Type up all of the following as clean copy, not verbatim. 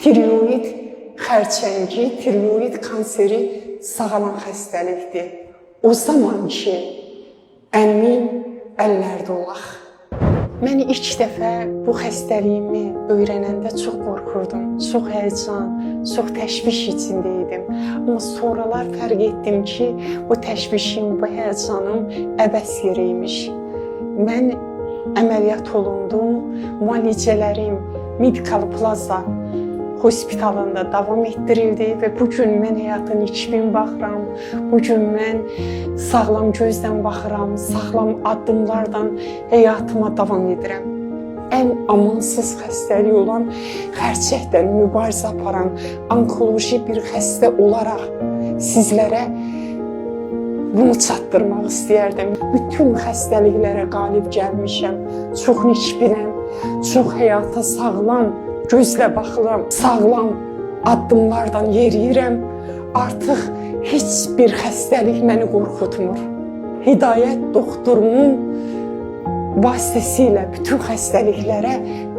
Tiroid xərçəngi, tiroid kanseri sağalan xəstəlikdir. O zaman ki, əmin əllərdə olaq. Mən ilk dəfə bu xəstəliyimi öyrənəndə çox qorxurdum, çox həyəcan, çox təşviş içində idim. Amma sonralar fərq etdim ki, bu təşvişim, bu həyəcanım əbəs yerə imiş. Mən əməliyyat olundum, müalicələrim Medical Plaza hospitalında davam etdirildi və bugün mən həyatın içbin baxıram, bugün mən sağlam gözdən baxıram, sağlam addımlardan həyatıma davam edirəm. Ən amansız xəstəlik olan xərçəkdən mübarizə aparan onkoloji bir xəstə olaraq sizlərə bunu çatdırmaq istəyərdim. Bütün xəstəliklərə qalib gəlmişəm, çox nikbinəm, çox həyata sağlam gözlə baxıram, sağlam addımlardan yeriyirəm. Artıq heç bir xəstəlik məni qorxutmur. Hidayət doktorumun vasitəsilə bütün xəstəliklərə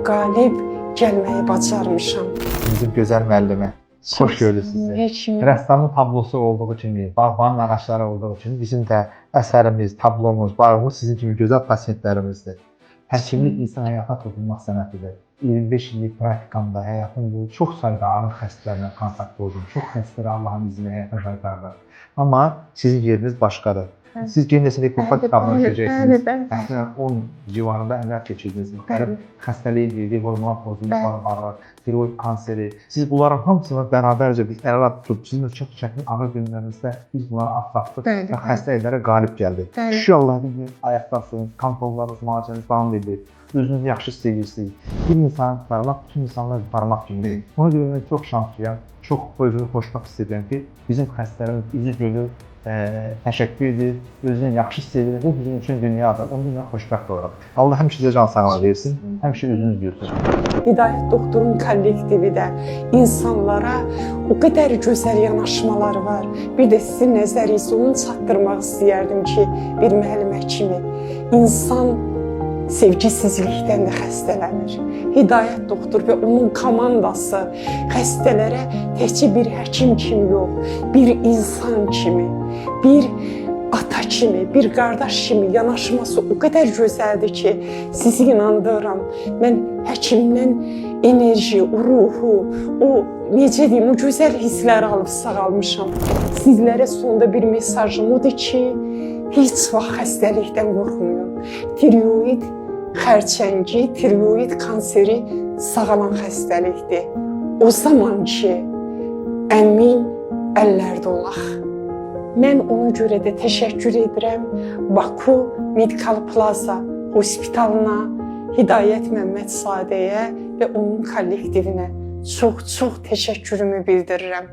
qalib gəlməyi bacarmışam. Bizim gözəl müəllimə, xoş gördük sizi. Rəssamın tablosu olduğu kimi, bağbanın ağaçları olduğu kimi bizim də əsərimiz, tablomuz, bağımız sizin kimi gözəl pasientlərimizdir. Həkimlik insan həyata tutulmaq sənətidir. 25 illik praktikamda həyatım boyu çox sayda ağır xəstələrlə kontakt oldum. Çox xəstələri Allahın izni həyata qaytardı. Amma sizin yeriniz başqadır. Siz genetik kitabını görəcəksiniz. Əslən 10 civarında əməliyyat keçirdiniz. Müxtəlif xəstəliyin verdiyi hormonal pozuntuları, tiroid kanseri. Siz bunların hamısını bərabərcə bir əla tutub, sizin çox çətin ağır günlərinizdə biz bunları atlatdıq və xəstəliklərə qalib gəldik. İnşallah ayaqdasınız, kontrollarınız, müalicəniz davam edir. Özünüzü yaxşı sevirsiniz. Bir insan barmaq, bütün insanlar barmaq kimdir. Ona görə mən çox şanslıyam, çox özünü xoşbəxt hiss edirəm ki, bizim xəstələrimiz bizi görür, təşəkkür edir, özünü yaxşı sevir, bu bizim üçün dünyadır. Onunla xoşbəxt olaraq. Allah həmişə sizə can sağlığı versin, həmişə özünüz görsün. Hidayət doktorun kollektivi də insanlara o qədər gözəl yanaşmaları var. Bir də sizin nəzərinizə onu çatdırmaq istəyərdim ki, bir müəllimə kimi insan sevgisizlikdən də xəstələnir. Hidayət doktor və onun komandası xəstələrə təkcə bir həkim kimi yox, bir insan kimi, bir ata kimi, bir qardaş kimi yanaşması o qədər gözəldir ki, sizi inandırıram. Mən həkimdən enerji, o ruhu, o necə deyim, o gözəl hissləri alıb sağalmışam. Sizlərə sonda bir mesajım odur ki, heç vaxt xəstəlikdən qorxmayın. Tiroid xərçəngi, tiroid kanseri sağalan xəstəlikdir. O zaman ki, əmin əllərdə olaq. Mən ona görə də təşəkkür edirəm Baku Medical Plaza hospitalına, Hidayət Məmmədsadəyə və onun kollektivinə çox təşəkkürümü bildirirəm.